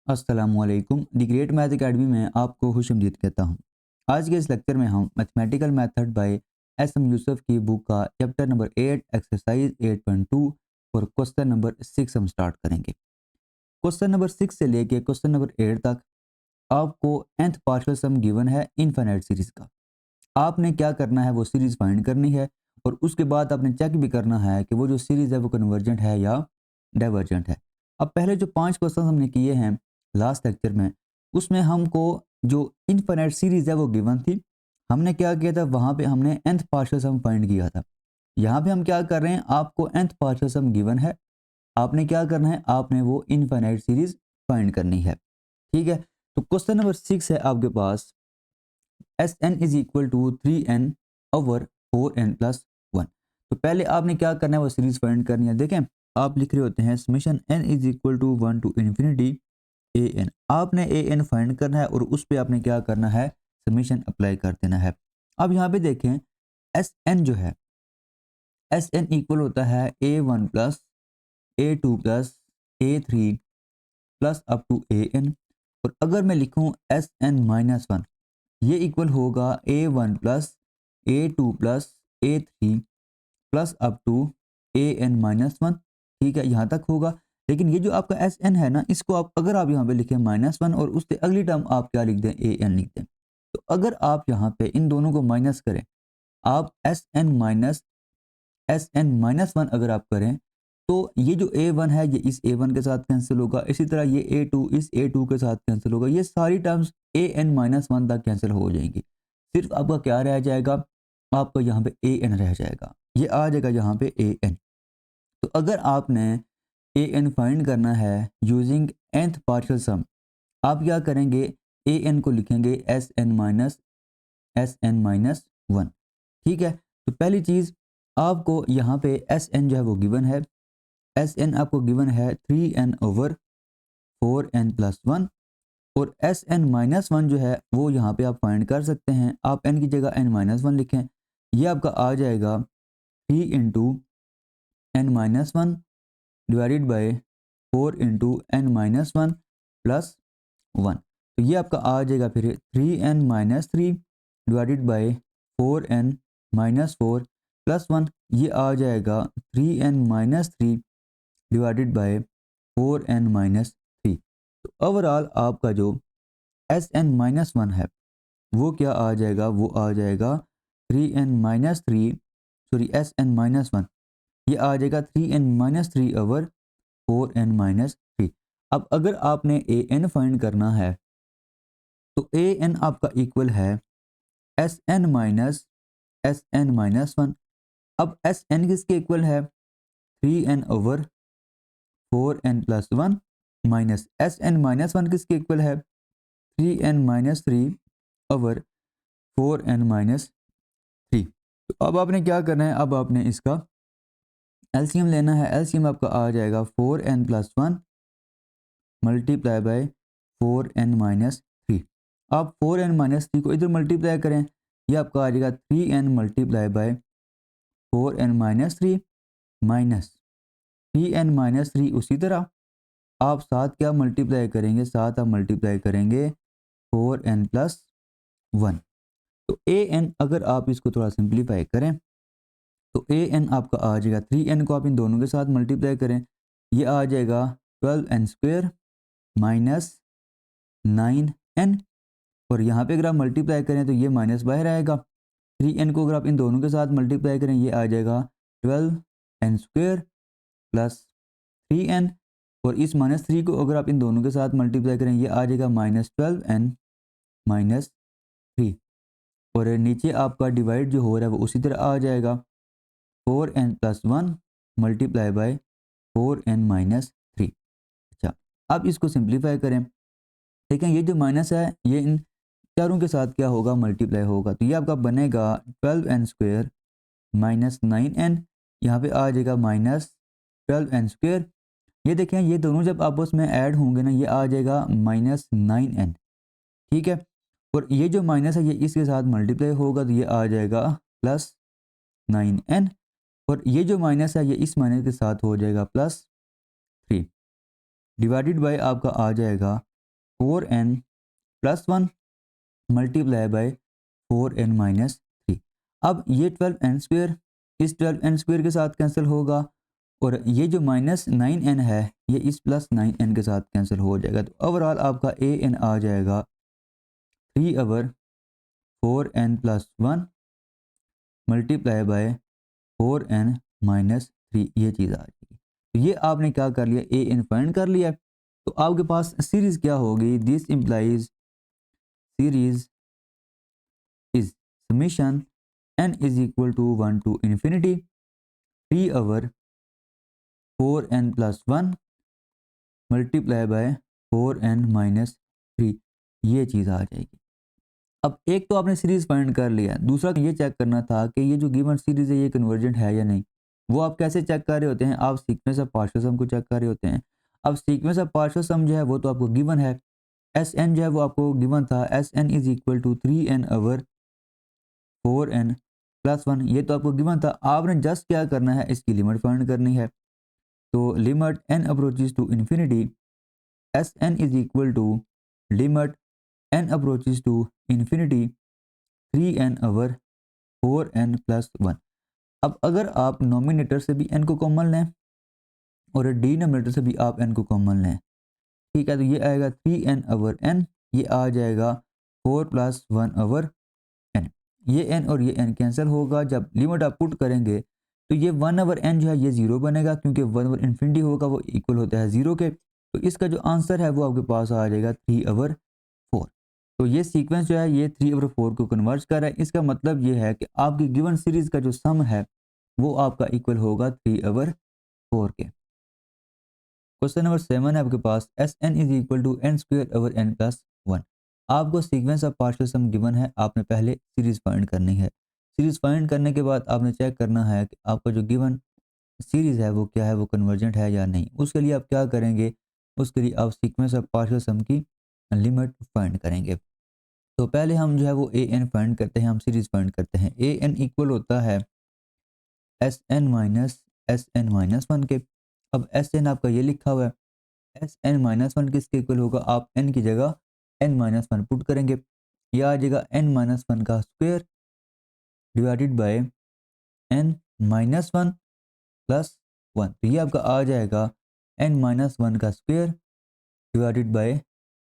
अस्सलामुअलैकुम। The great math academy में आपको खुशामदीद कहता हूँ। आज के इस लेक्चर में हम mathematical method by S M Yusuf की बुक का चैप्टर नंबर 8 एक्सरसाइज 8.2 और क्वेश्चन नंबर 6 हम स्टार्ट करेंगे। क्वेश्चन नंबर 6 से लेके क्वेश्चन नंबर 8 तक आपको nth पार्शियल सम गिवन है इनफाइनाइट सीरीज का। आपने क्या करना है, वो सीरीज फाइंड करनी है और उसके बाद आपने चेक भी करना है कि वो जो सीरीज है वो कन्वर्जेंट है या डाइवर्जेंट है। अब पहले जो 5 क्वेश्चन हमने किए हैं लास्ट लेक्चर में, उसमें हमको जो इनफाइनाइट सीरीज है वो गिवन थी। हमने क्या किया था, वहाँ पे हमने nth पार्शियल सम फाइंड किया था। यहाँ पे हम क्या कर रहे हैं, आपको nth पार्शियल सम गिवन है, आपने क्या करना है, आपने वो इनफाइनाइट सीरीज फाइंड करनी है। ठीक है, तो क्वेश्चन नंबर 6 है आपके पास, S N is equal to 3n over 4n plus 1। तो पहले आपने क्या करना है, वो सीरीज फाइंड करनी है। देखें, आप लिख रहे होते हैं summation n is equal to 1 to infinity A N. आपने ए एन फाइंड करना है और उस पर आपने क्या करना है, समेशन अप्लाई कर देना है। अब यहाँ पे देखें, एस एन जो है, एस एन इक्वल होता है A1 plus A2 plus A3 plus up to A N. और अगर मैं लिखूँ एस एन माइनस वन, ये इक्वल होगा A1 plus A2 plus A3 plus up to A N minus one. ठीक है, यहाँ तक होगा। लेकिन ये जो आपका एस एन है ना, इसको आप अगर आप यहाँ पे लिखें माइनस वन और उससे अगली टर्म आप क्या लिख दें, ए एन लिख दें। तो अगर आप यहाँ पे इन दोनों को माइनस करें, आप एस एन माइनस वन अगर आप करें, तो ये जो ए वन है ये इस ए वन के साथ कैंसिल होगा, इसी तरह ये ए टू इस ए टू के साथ कैंसिल होगा, ये सारी टर्म्स ए एन माइनस वन तक कैंसिल हो जाएंगी। सिर्फ आपका क्या रह जाएगा, आपका यहाँ पे ए एन रह जाएगा, ये आ जाएगा यहाँ पे ए एन। तो अगर आपने ए एन फाइंड करना है यूजिंग nth पार्शियल सम, आप क्या करेंगे, ए एन को लिखेंगे एस एन माइनस वन। ठीक है, तो पहली चीज़ आपको यहाँ पे एस एन जो है वो गिवन है, एस एन आपको गिवन है 3n over 4n plus one. और एस एन माइनस वन जो है वो यहाँ पे आप फाइंड कर सकते हैं। आप n की जगह n माइनस वन लिखें, ये आपका आ जाएगा 3 into N minus one divided by 4 into N minus one plus one. तो ये आपका आ जाएगा फिर 3n minus three divided by 4n minus four plus one. ये आ जाएगा 3n minus three divided by 4n minus three. तो ओवरऑल आपका जो एस एन माइनस वन है वो क्या आ जाएगा, वो आ जाएगा 3n minus three, sorry S N minus one, ये आ जाएगा 3n minus three over 4n minus three. अब अगर आपने ए एन फाइंड करना है, तो ए एन आपका इक्वल है एस एन माइनस वन। अब एस एन किसके इक्वल है, 3n over 4n plus one, minus S N minus one किसके इक्वल है, 3n minus three over 4n minus three. तो अब आपने क्या करना है, अब आपने इसका एलसीएम लेना है। एलसीएम आपका आ जाएगा 4n plus one multiply by 4n minus three. आप 4n माइनस थ्री को इधर मल्टीप्लाई करें, ये आपका आ जाएगा 3n multiply by 4n minus three minus 3n minus three. उसी तरह आप साथ क्या मल्टीप्लाई करेंगे, साथ आप मल्टीप्लाई करेंगे 4n प्लस वन। तो ए एन अगर आप इसको थोड़ा सिंप्लीफाई करें, तो ए एन आपका आ जाएगा, 3n को आप इन दोनों के साथ मल्टीप्लाई करें, ये आ जाएगा 12n स्क्वेयर माइनस 9n। और यहाँ पे अगर आप मल्टीप्लाई करें तो ये माइनस बाहर आएगा। 3n को अगर आप इन दोनों के साथ मल्टीप्लाई करें, ये आ जाएगा 12n स्क्वेयर प्लस 3n। और इस माइनस थ्री को अगर आप इन दोनों के साथ मल्टीप्लाई करें, ये आ जाएगा माइनस 12n माइनस थ्री। और नीचे आपका डिवाइड जो हो रहा है वो उसी तरह आ जाएगा 4n plus one multiply by 4n minus three. अच्छा, अब इसको सिंप्लीफाई करें, देखें ये जो माइनस है ये इन चारों के साथ क्या होगा, मल्टीप्लाई होगा। तो ये आपका बनेगा 12n स्क्वेयर माइनस 9n, यहाँ पे आ जाएगा माइनस 12n स्क्वेयर। ये देखें, ये दोनों जब आपस में ऐड होंगे ना, ये आ जाएगा माइनस 9n। ठीक है, और ये जो माइनस है ये इसके साथ मल्टीप्लाई होगा, तो ये आ जाएगा प्लस 9n। और ये जो माइनस है ये इस माइनस के साथ हो जाएगा प्लस थ्री, डिवाइडेड बाय आपका आ जाएगा 4n plus 1 multiply by 4n minus 3। अब ये 12n² इस 12n² के साथ कैंसिल होगा और ये जो -9n है ये इस +9n के साथ कैंसिल हो जाएगा। तो ओवरऑल आपका an आ जाएगा 3/4n plus 1 multiply by 4n minus 3, ये चीज़ आ जाएगी। तो ये आपने क्या कर लिया, an फाइंड कर लिया। तो आपके पास सीरीज़ क्या होगी, this implies series is summation n is equal to 1 to infinity 3/4n plus 1 multiply by 4n minus 3, ये चीज़ आ जाएगी। अब एक तो आपने सीरीज़ फाइंड कर लिया, दूसरा ये चेक करना था कि ये जो गिवन सीरीज़ है ये कन्वर्जेंट है या नहीं। वो आप कैसे चेक कर रहे होते हैं, आप सीक्वेंस ऑफ पार्शियल सम को चेक कर रहे होते हैं। अब सीक्वेंस ऑफ पार्शियल सम जो है वो तो आपको गिवन है, Sn जो है वो आपको गिवन था, Sn is equal to 3n/4n plus 1, ये तो आपको गिवन था। आपने जस्ट क्या करना है, इसकी लिमिट फाइंड करनी है। तो limit n approaches to infinity Sn is equal to limit n approaches to infinity 3n/4n plus 1। अब अगर आप नोमिनेटर से भी n को कॉमन लें और डिनोमिनेटर से भी आप n को कॉमन लें, ठीक है, तो ये आएगा 3n/n, ये आ जाएगा 4 + 1/n। ये n और ये n कैंसिल होगा। जब लिमिट आप पुट करेंगे तो ये 1/n जो है ये 0 बनेगा, क्योंकि 1/infinity होगा वो इक्वल होता है 0 के। तो इसका जो आंसर है वो आपके पास आ जाएगा 3/4। तो ये सीक्वेंस जो है ये 3/4 को कन्वर्ज कर रहा है। इसका मतलब ये है कि आपकी गिवन सीरीज का जो सम है वो आपका इक्वल होगा 3/4 के। क्वेश्चन नंबर 7 है आपके पास, Sn is equal to n² n plus 1। आपको sequence of partial sum given है, आपने पहले सीरीज फाइंड करनी है। सीरीज फाइंड करने के बाद आपने चेक करना है कि आपका जो गिवन सीरीज है वो क्या है, वो कन्वर्जेंट है या नहीं। उसके लिए आप क्या करेंगे, उसके लिए आप सीक्वेंस ऑफ पार्शियल सम की लिमिट फाइंड करेंगे। तो पहले हम जो है वो an फाइंड करते हैं, हम सीरीज फाइंड करते हैं। an इक्वल होता है Sn माइनस Sn-1 के। अब Sn आपका ये लिखा हुआ है, Sn-1 किसके इक्वल होगा, आप n की जगह n-1 पुट करेंगे, यह आ जाएगा n-1 का square divided bye n-1 plus 1। तो ये आपका आ जाएगा n-1 का स्क्वायर डिवाइडेड बाय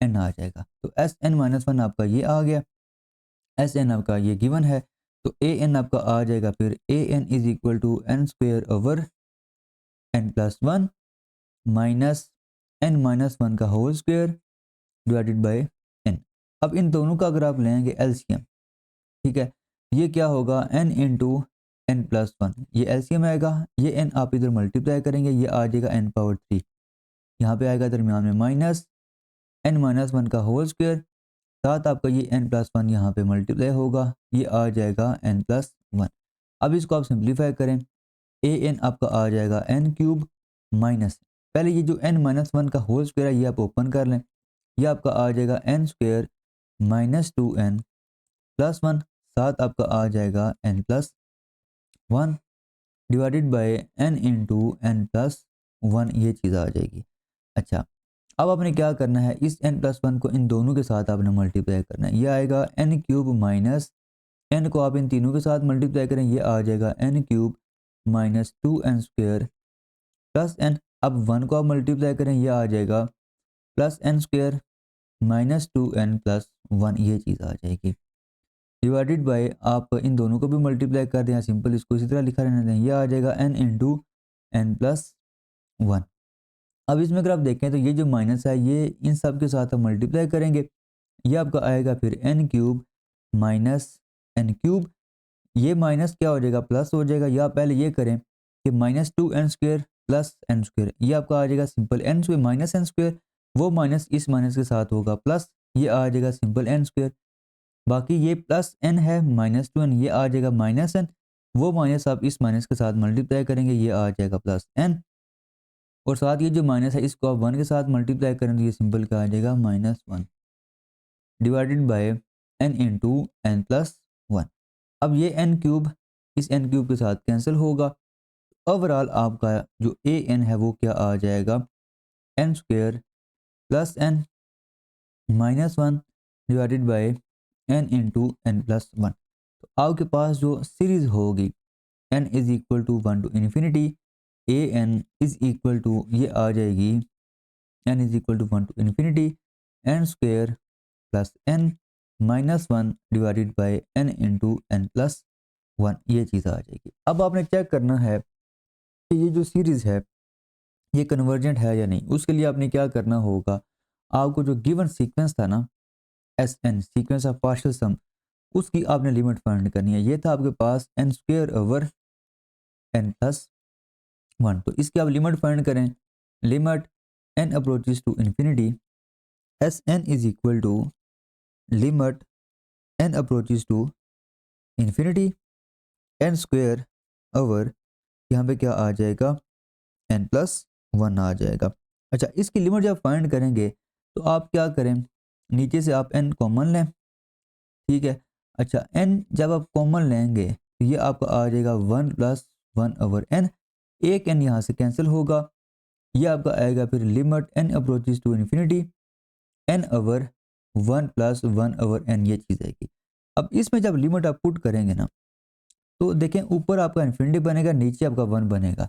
n आ जाएगा। तो Sn-1 आपका ये आ गया, Sn आपका ये गिवन है। तो an आपका आ जाएगा फिर an is equal to n² n plus 1 minus n-1 का whole square divided by n। अब इन दोनों का अगर आप लेंगे एलसीएम, ठीक है, ये क्या होगा n इंटू n प्लस 1, ये एलसीएम आएगा। ये n आप इधर मल्टीप्लाई करेंगे, ये आ जाएगा n पावर 3, यहाँ पे आएगा दरमियान में माइनस n-1 का होल स्क्वायर, साथ आपका ये n प्लस 1 यहाँ पे मल्टीप्लाई होगा, ये आ जाएगा n प्लस 1। अब इसको आप सिंप्लीफाई करें, an आपका आ जाएगा n³ माइनस, पहले ये जो n-1 का होल स्क्वायर है ये आप ओपन कर लें, ये आपका आ जाएगा n² माइनस 2n प्लस 1, साथ आपका आ जाएगा n plus 1 divided by n into n plus 1, ये चीज़ आ जाएगी। अच्छा, अब आपने क्या करना है, इस n प्लस 1 को इन दोनों के साथ आपने मल्टीप्लाई करना है, ये आएगा n³ माइनस n को आप इन तीनों के साथ मल्टीप्लाई करें, ये आ जाएगा n³ minus 2n² plus n। अब 1 को आप मल्टीप्लाई करें, ये आ जाएगा plus n² minus 2n plus 1, ये चीज़ आ जाएगी डिवाइडेड बाय, आप इन दोनों को भी मल्टीप्लाई कर दें, सिंपल इसको इसी तरह लिखा रहने दें, ये आ जाएगा n इंटू n प्लस 1। अब इसमें अगर आप देखें तो ये जो माइनस है ये इन सब के साथ आप मल्टीप्लाई करेंगे, ये आपका आएगा फिर n³ माइनस n³, ये माइनस क्या हो जाएगा, प्लस हो जाएगा। या पहले ये करें कि -2n² प्लस n², ये आपका आ जाएगा सिंपल n² माइनस n², वो माइनस इस माइनस के साथ होगा प्लस, ये आ जाएगा सिंपल n²। बाकी ये प्लस n है -2n, ये आ जाएगा माइनस n, वो माइनस आप इस माइनस के साथ मल्टीप्लाई करेंगे, ये आ जाएगा प्लस n, और साथ ये जो माइनस है इसको आप 1 के साथ मल्टीप्लाई करें तो ये सिंपल क्या आ जाएगा -1 divided by n into n plus 1। अब ये n³ इस n³ के साथ कैंसिल होगा। ओवरऑल आपका जो an है वो क्या आ जाएगा, n² plus n -1 divided by n into N plus 1। तो आपके पास जो सीरीज़ होगी n is equal to 1 to infinity A N is equal to ये आ जाएगी n is equal to 1 to infinity N square plus n -1 divided by n into N plus 1, ये चीज़ आ जाएगी। अब आपने चेक करना है कि ये जो सीरीज़ है ये कन्वर्जेंट है या नहीं। उसके लिए आपने क्या करना होगा, आपको जो गिवन सीक्वेंस था ना S N sequence of partial sum, उसकी आपने लिमिट फाइंड करनी है। ये था आपके पास N square over N plus 1। तो इसकी आप लिमिट फाइंड करें। Limit N approaches to infinity S N is equal to limit N approaches to infinity N square over यहाँ पे क्या आ जाएगा एन प्लस 1 आ जाएगा। अच्छा, इसकी लिमिट जब फाइंड करेंगे तो आप क्या करें, नीचे से आप एन कॉमन लें, ठीक है। अच्छा, एन जब आप कॉमन लेंगे तो ये आपका आ जाएगा 1 प्लस 1 ओवर एन, एक एन यहाँ से कैंसिल होगा, ये आपका आएगा फिर limit N approaches to infinity N over 1 plus 1 over N, ये चीज़ आएगी। अब इसमें जब लिमिट आप पुट करेंगे ना तो देखें ऊपर आपका इन्फिनिटी बनेगा, नीचे आपका 1 बनेगा।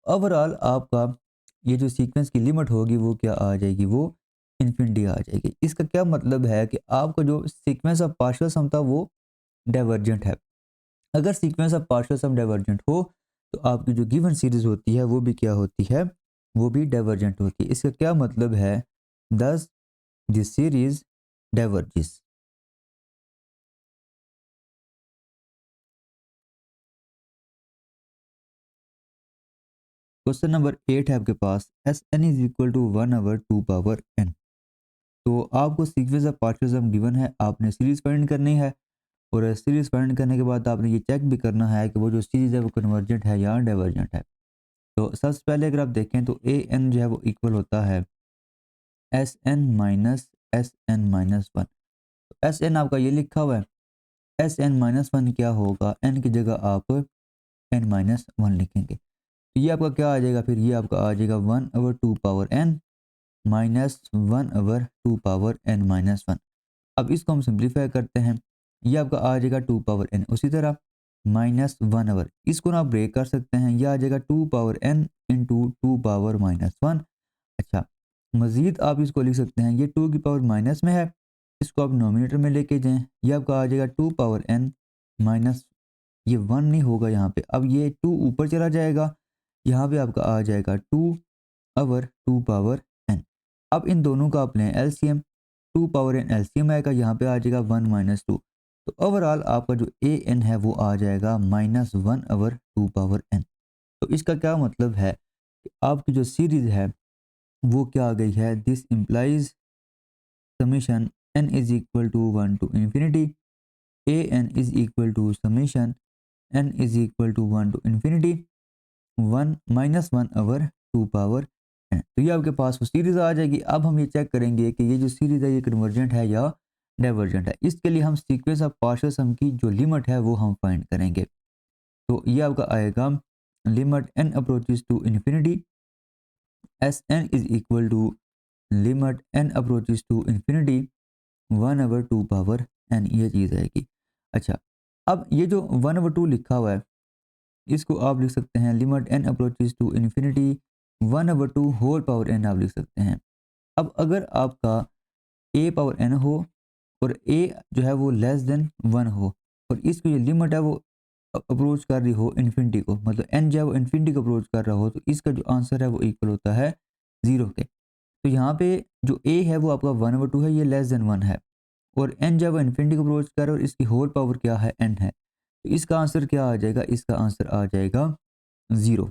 ओवरऑल आपका ये जो सीक्वेंस की लिमिट होगी वो क्या आ जाएगी, वो इन्फिनिटी आ जाएगी। इसका क्या मतलब है कि आपका जो सीक्वेंस ऑफ पार्शियल सम था वो डाइवर्जेंट है। अगर sequence of partial sum divergent हो तो आपकी जो गिवन सीरीज होती है वो भी क्या होती है, वो भी डाइवर्जेंट होती है। इसका क्या मतलब है, thus this series diverges. Question number 8 है आपके पास, S N is equal to 1 over 2 power N. तो आपको sequence of partial sum given है, आपने सीरीज फाइंड करनी है और सीरीज फाइंड करने के बाद आपने ये चेक भी करना है कि वो जो सीरीज है वो कन्वर्जेंट है या डाइवर्जेंट है। तो सबसे पहले अगर आप देखें तो ए एन जो है वो इक्वल होता है एस एन माइनस 1। तो एस एन आपका ये लिखा हुआ है, एस एन माइनस 1 क्या होगा, एन की जगह आप एन माइनस 1 लिखेंगे। तो ये आपका क्या आ जाएगा, फिर ये आपका आ जाएगा 1 over 2 power N minus 1 over 2 power N minus 1। अब इसको हम सिंप्लीफाई करते हैं, ये आपका आ जाएगा 2 पावर एन, उसी तरह माइनस 1 ओवर, इसको ना आप ब्रेक कर सकते हैं, ये आ जाएगा 2 power N into 2 power minus 1। अच्छा, मज़ीद आप इसको लिख सकते हैं, ये 2 की पावर माइनस में है, इसको आप नोमिनेटर में लेके जाएं, ये आपका आ जाएगा 2 पावर एन माइनस, ये 1 नहीं होगा यहाँ पे, अब ये 2 ऊपर चला जाएगा, यहाँ पे आपका आ जाएगा 2 ओवर 2 पावर एन। अब इन दोनों का आप लें एलसीएम, 2 पावर एन एलसीएम आएगा, यहाँ पे आ जाएगा 1 माइनस 2। तो ओवरऑल आपका जो ए एन है वो आ जाएगा माइनस 1 ओवर 2 पावर एन। तो इसका क्या मतलब है कि आपकी जो सीरीज है वो क्या आ गई है, this implies summation N is equal to 1 to infinity A N is equal to summation N is equal to 1 to infinity 1 minus 1 over 2 power N. तो ये आपके पास वो सीरीज आ जाएगी। अब हम ये चेक करेंगे कि ये जो सीरीज है ये कन्वर्जेंट है या डाइवर्जेंट है। इसके लिए हम सीक्वेंस ऑफ पार्शियल सम की जो लिमिट है वो हम फाइंड करेंगे। तो ये आपका आएगा limit N approaches to infinity S N is equal to limit N approaches to infinity 1 over 2 power N, ये चीज़ आएगी। अच्छा, अब ये जो 1 ओवर 2 लिखा हुआ है इसको आप लिख सकते हैं limit N approaches to infinity 1 over 2 whole power N आप लिख सकते हैं। अब अगर आपका ए पावर एन हो और ए जो है वो लेस देन 1 हो और इसकी जो लिमिट है वो अप्रोच कर रही हो इन्फिनिटी को, मतलब एन जो है वो इन्फिनिटी को अप्रोच कर रहा हो, तो इसका जो आंसर है वो इक्वल होता है 0 के। तो यहाँ पे जो ए है वो आपका 1 ओवर 2 है, ये लेस देन 1 है और एन जब इन्फिनिटी को अप्रोच कर रहा है और इसकी होल पावर क्या है, एन है। तो इसका आंसर क्या आ जाएगा, इसका आंसर आ जाएगा 0।